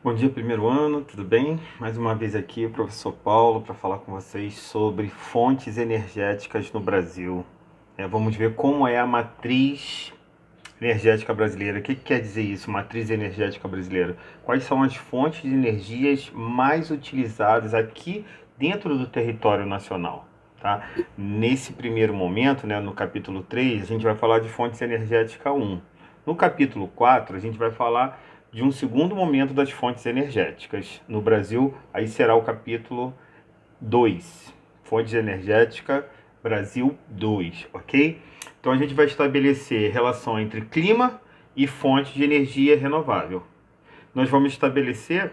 Bom dia, primeiro ano, tudo bem? Mais uma vez aqui, o professor Paulo, para falar com vocês sobre fontes energéticas no Brasil. Vamos ver como é a matriz energética brasileira. O que quer dizer isso, matriz energética brasileira? Quais são as fontes de energias mais utilizadas aqui dentro do território nacional? Tá? Nesse primeiro momento, né, no capítulo 3, a gente vai falar de fontes energéticas 1. No capítulo 4, a gente vai falar de um segundo momento das fontes energéticas. No Brasil, aí será o capítulo 2, fontes energética Brasil 2, ok? Então a gente vai estabelecer relação entre clima e fonte de energia renovável. Nós vamos estabelecer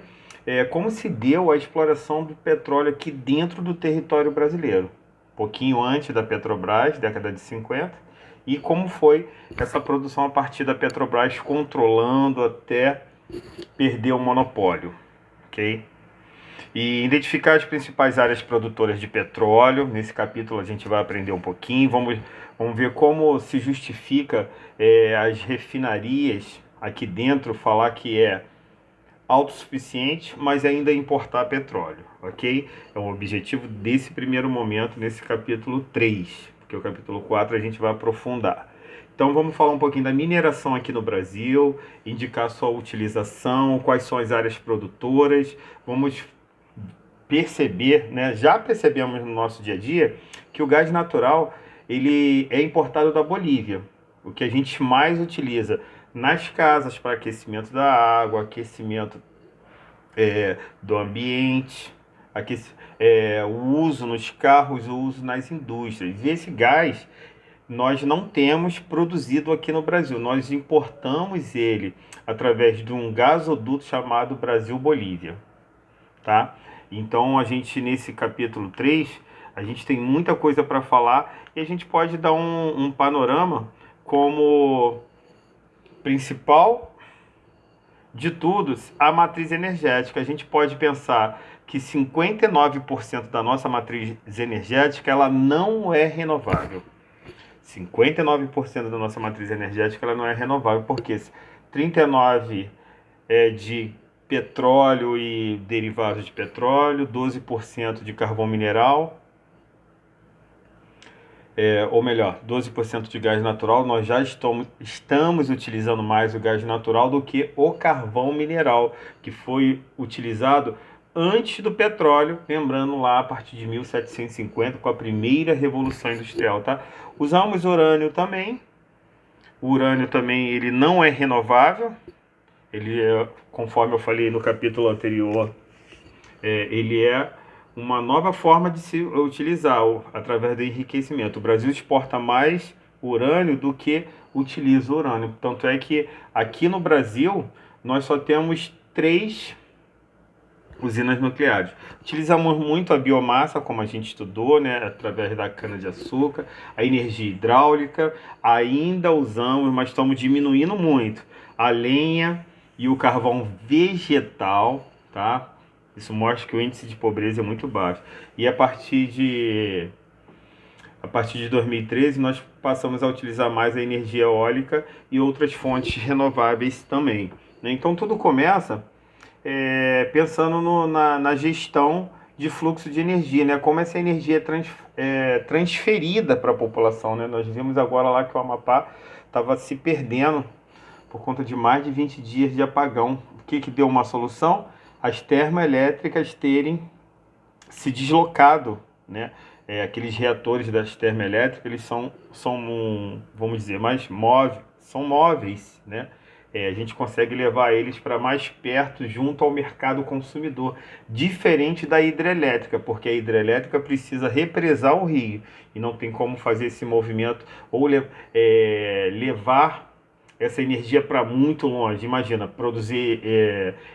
como se deu a exploração do petróleo aqui dentro do território brasileiro, um pouquinho antes da Petrobras, década de 50, e como foi essa produção a partir da Petrobras controlando até perder o monopólio, ok? E identificar as principais áreas produtoras de petróleo. Nesse capítulo a gente vai aprender um pouquinho. Vamos ver como se justifica as refinarias aqui dentro, falar que é autossuficiente, mas ainda importar petróleo, ok? É o objetivo desse primeiro momento, nesse capítulo 3, porque o capítulo 4 a gente vai aprofundar. Então vamos falar um pouquinho da mineração aqui no Brasil, indicar sua utilização, quais são as áreas produtoras. Vamos perceber, né, já percebemos no nosso dia a dia, que o gás natural ele é importado da Bolívia. O que a gente mais utiliza nas casas para aquecimento da água, aquecimento do ambiente, o uso nos carros, o uso nas indústrias. E esse gás nós não temos produzido aqui no Brasil, nós importamos ele através de um gasoduto chamado Brasil-Bolívia, tá? Então a gente nesse capítulo 3 a gente tem muita coisa para falar e a gente pode dar um panorama como principal de tudo a matriz energética. A gente pode pensar que 59% da nossa matriz energética ela não é renovável. 59% da nossa matriz energética ela não é renovável, porque 39% é de petróleo e derivados de petróleo, 12% de carvão mineral, ou melhor, 12% de gás natural. Nós já estamos utilizando mais o gás natural do que o carvão mineral, que foi utilizado antes do petróleo, lembrando lá a partir de 1750, com a primeira revolução industrial, tá? Usamos urânio também. O urânio também ele não é renovável, ele é, conforme eu falei no capítulo anterior, ele é uma nova forma de se utilizar através do enriquecimento. O Brasil exporta mais urânio do que utiliza urânio. Tanto é que aqui no Brasil nós só temos 3 usinas nucleares. Utilizamos muito a biomassa, como a gente estudou, né, através da cana-de-açúcar, a energia hidráulica, ainda usamos, mas estamos diminuindo muito a lenha e o carvão vegetal, tá? Isso mostra que o índice de pobreza é muito baixo. E a partir de 2013 nós passamos a utilizar mais a energia eólica e outras fontes renováveis também, né? Então tudo começa pensando na gestão de fluxo de energia, né? Como essa energia é transferida para a população, né? Nós vimos agora lá que o Amapá estava se perdendo por conta de mais de 20 dias de apagão. O que deu uma solução? As termoelétricas terem se deslocado, né? Aqueles reatores das termoelétricas, eles vamos dizer, são móveis, né? A gente consegue levar eles para mais perto, junto ao mercado consumidor, diferente da hidrelétrica, porque a hidrelétrica precisa represar o rio e não tem como fazer esse movimento ou levar essa energia para muito longe. Imagina, produzir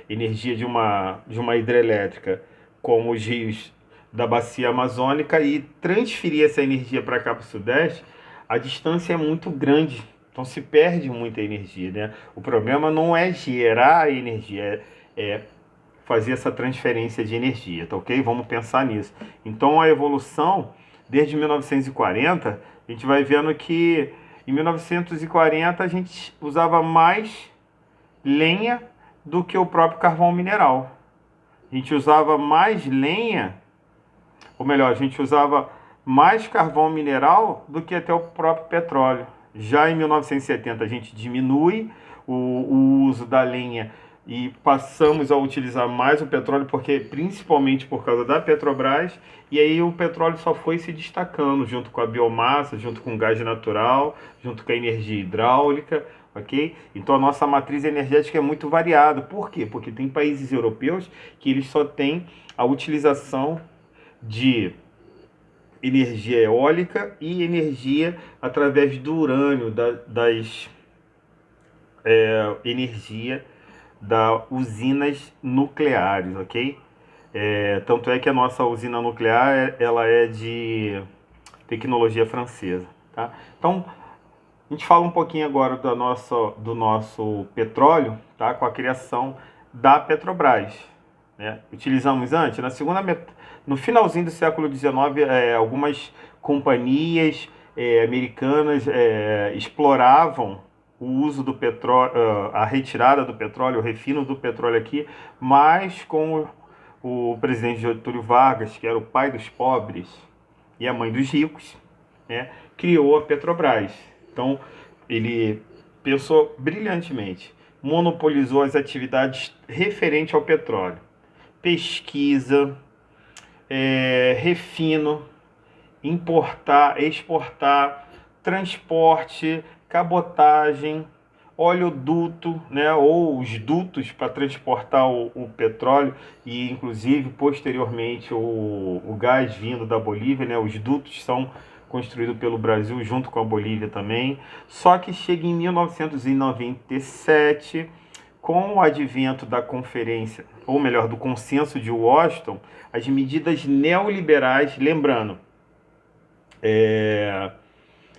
energia de uma hidrelétrica, como os rios da bacia amazônica, e transferir essa energia para cá para o sudeste, a distância é muito grande, então se perde muita energia, né? O problema não é gerar a energia, é fazer essa transferência de energia, tá ok? Vamos pensar nisso. Então a evolução, desde 1940, a gente vai vendo que em 1940 a gente usava mais lenha do que o próprio carvão mineral. A gente usava mais lenha, ou melhor, a gente usava mais carvão mineral do que até o próprio petróleo. Já em 1970 a gente diminui o uso da lenha e passamos a utilizar mais o petróleo, porque principalmente por causa da Petrobras, e aí o petróleo só foi se destacando junto com a biomassa, junto com o gás natural, junto com a energia hidráulica, ok? Então a nossa matriz energética é muito variada. Por quê? Porque tem países europeus que eles só têm a utilização de energia eólica e energia através do urânio, das energia das usinas nucleares, ok? Tanto é que a nossa usina nuclear ela é de tecnologia francesa, tá? Então a gente fala um pouquinho agora do nosso petróleo, tá? Com a criação da Petrobras, né? Utilizamos antes, no finalzinho do século XIX, algumas companhias americanas exploravam o uso do petróleo, a retirada do petróleo, o refino do petróleo aqui, mas com o presidente Getúlio Vargas, que era o pai dos pobres e a mãe dos ricos, né, criou a Petrobras. Então, ele pensou brilhantemente, monopolizou as atividades referentes ao petróleo, pesquisa, refino, importar, exportar, transporte, cabotagem, oleoduto, né, ou os dutos para transportar o petróleo e inclusive posteriormente o gás vindo da Bolívia, né, os dutos são construídos pelo Brasil junto com a Bolívia também. Só que chega em 1997, com o advento da conferência, ou melhor, do consenso de Washington, as medidas neoliberais, lembrando,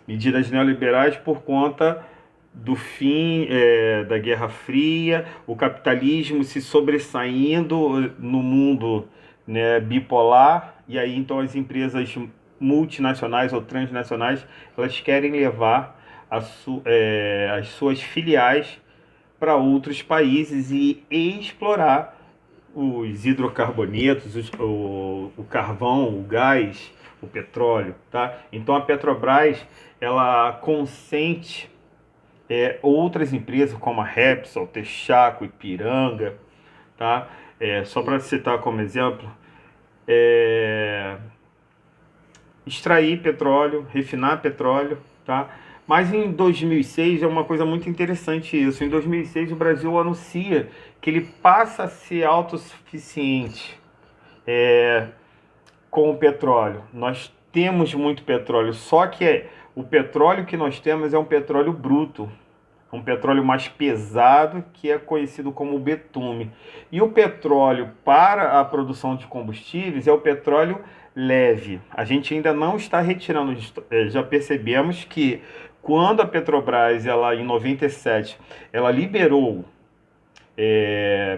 medidas neoliberais por conta do fim da Guerra Fria, o capitalismo se sobressaindo no mundo, né, bipolar, e aí então as empresas multinacionais ou transnacionais elas querem levar as suas filiais para outros países e explorar os hidrocarbonetos, o carvão, o gás, o petróleo, tá? Então a Petrobras ela consente outras empresas como a Repsol, Texaco, Ipiranga, tá? Só para citar como exemplo, extrair petróleo, refinar petróleo, tá? Mas em 2006 é uma coisa muito interessante isso. Em 2006 o Brasil anuncia que ele passa a ser autossuficiente com o petróleo. Nós temos muito petróleo, só que o petróleo que nós temos é um petróleo bruto, um petróleo mais pesado que é conhecido como betume. E o petróleo para a produção de combustíveis é o petróleo leve. A gente ainda não está retirando, já percebemos que quando a Petrobras, ela em 97, ela liberou,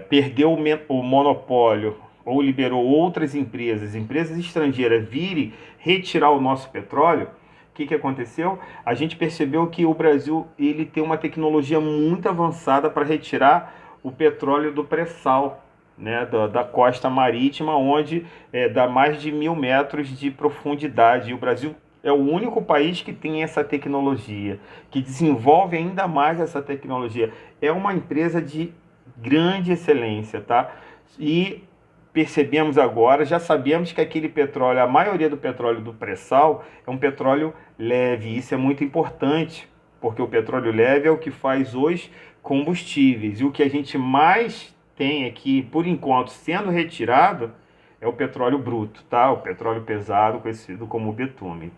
perdeu o monopólio ou liberou outras empresas estrangeiras virem retirar o nosso petróleo, o que aconteceu? A gente percebeu que o Brasil ele tem uma tecnologia muito avançada para retirar o petróleo do pré-sal, né, da costa marítima, onde dá mais de 1.000 metros de profundidade. E o Brasil é o único país que tem essa tecnologia, que desenvolve ainda mais essa tecnologia. É uma empresa de grande excelência, tá? E percebemos agora, já sabemos que aquele petróleo, a maioria do petróleo do pré-sal é um petróleo leve. Isso é muito importante, porque o petróleo leve é o que faz os combustíveis. E o que a gente mais tem aqui, por enquanto, sendo retirado, é o petróleo bruto, tá? O petróleo pesado, conhecido como betume.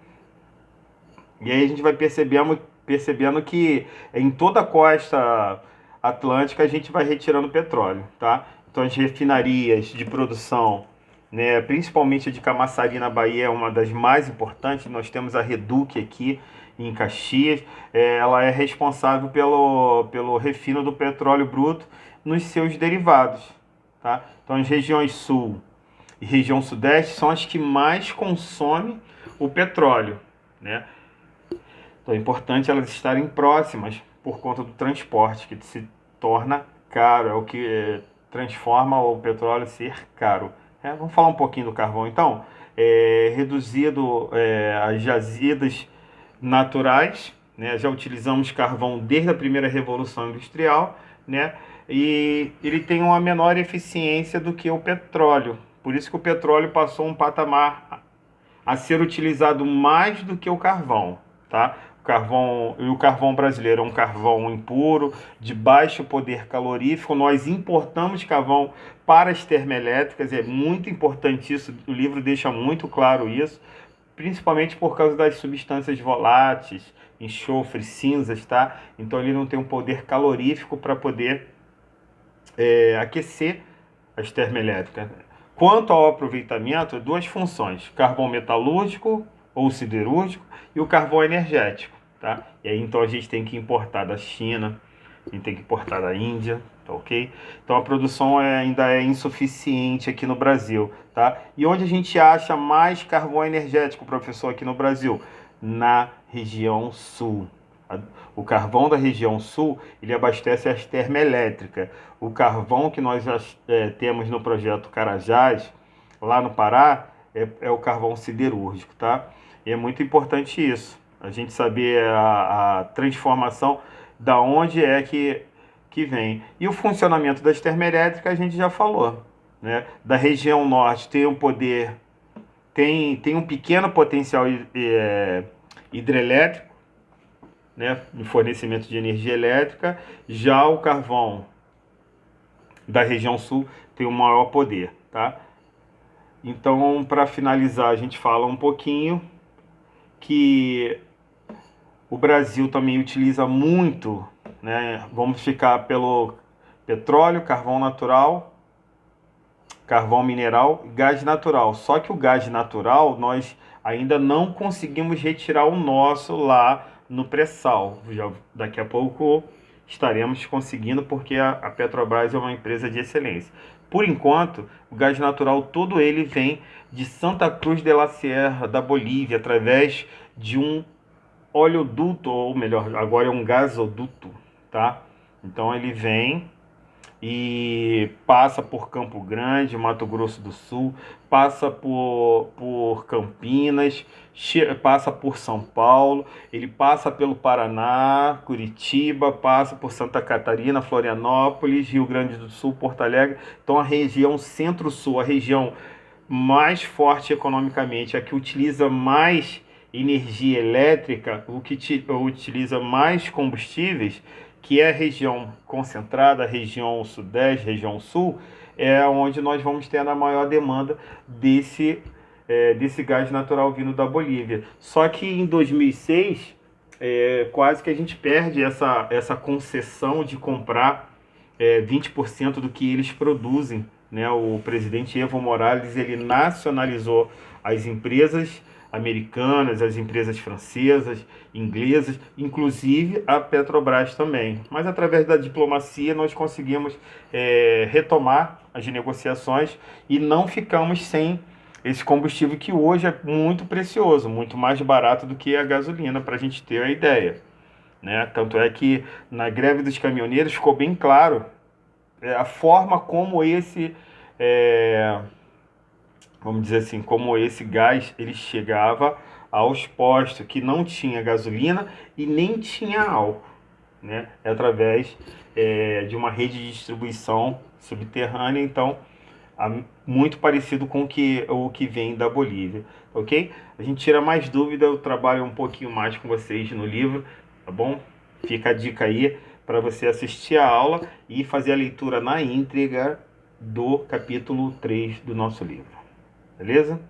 E aí a gente vai percebendo que em toda a costa atlântica a gente vai retirando petróleo, tá? Então as refinarias de produção, né, principalmente a de Camaçari na Bahia, é uma das mais importantes. Nós temos a Reduc aqui em Caxias, ela é responsável pelo refino do petróleo bruto nos seus derivados, tá? Então as regiões sul e região sudeste são as que mais consomem o petróleo, né? Então é importante elas estarem próximas por conta do transporte, que se torna caro, é o que transforma o petróleo ser caro. Vamos falar um pouquinho do carvão então. Reduzido as jazidas naturais, né? Já utilizamos carvão desde a primeira revolução industrial, né? E ele tem uma menor eficiência do que o petróleo. Por isso que o petróleo passou um patamar a ser utilizado mais do que o carvão, tá? O carvão brasileiro é um carvão impuro, de baixo poder calorífico. Nós importamos carvão para as termoelétricas, é muito importante isso, o livro deixa muito claro isso, principalmente por causa das substâncias voláteis, enxofre, cinzas, tá? Então ele não tem um poder calorífico para poder aquecer as termoelétricas. Quanto ao aproveitamento, duas funções: carvão metalúrgico ou siderúrgico e o carvão energético, tá? E aí então a gente tem que importar da China, a gente tem que importar da Índia, tá ok? Então a produção ainda é insuficiente aqui no Brasil, tá? E onde a gente acha mais carvão energético, professor, aqui no Brasil? Na região sul. O carvão da região sul, ele abastece as termoelétricas. O carvão que nós temos no projeto Carajás, lá no Pará, é o carvão siderúrgico, tá? E é muito importante isso, a gente saber a transformação da onde é que vem. E o funcionamento das termoelétricas a gente já falou, né? Da região norte tem um poder, tem um pequeno potencial hidrelétrico, né, no fornecimento de energia elétrica. Já o carvão da região sul tem o maior poder, tá? Então, para finalizar, a gente fala um pouquinho que o Brasil também utiliza muito, né? Vamos ficar pelo petróleo, carvão natural, carvão mineral e gás natural. Só que o gás natural nós ainda não conseguimos retirar o nosso lá no pré-sal. Já daqui a pouco estaremos conseguindo, porque a Petrobras é uma empresa de excelência. Por enquanto, o gás natural todo ele vem de Santa Cruz de la Sierra, da Bolívia, através de um oleoduto, ou melhor, agora é um gasoduto, tá? Então ele vem e passa por Campo Grande, Mato Grosso do Sul, passa por Campinas, passa por São Paulo, ele passa pelo Paraná, Curitiba, passa por Santa Catarina, Florianópolis, Rio Grande do Sul, Porto Alegre. Então a região Centro-Sul, a região mais forte economicamente, a que utiliza mais energia elétrica, o que utiliza mais combustíveis, que é a região concentrada, a região sudeste, região sul, é onde nós vamos ter a maior demanda desse gás natural vindo da Bolívia. Só que em 2006, quase que a gente perde essa concessão de comprar 20% do que eles produzem, né? O presidente Evo Morales ele nacionalizou as empresas americanas, as empresas francesas, inglesas, inclusive a Petrobras também. Mas através da diplomacia nós conseguimos retomar as negociações e não ficamos sem esse combustível que hoje é muito precioso, muito mais barato do que a gasolina, para a gente ter a ideia, né? Tanto é que na greve dos caminhoneiros ficou bem claro a forma como vamos dizer assim, como esse gás ele chegava aos postos, que não tinha gasolina e nem tinha álcool, né? É através de uma rede de distribuição subterrânea, então muito parecido com o que vem da Bolívia, ok? A gente tira mais dúvida, eu trabalho um pouquinho mais com vocês no livro, tá bom? Fica a dica aí para você assistir a aula e fazer a leitura na íntegra do capítulo 3 do nosso livro. Beleza?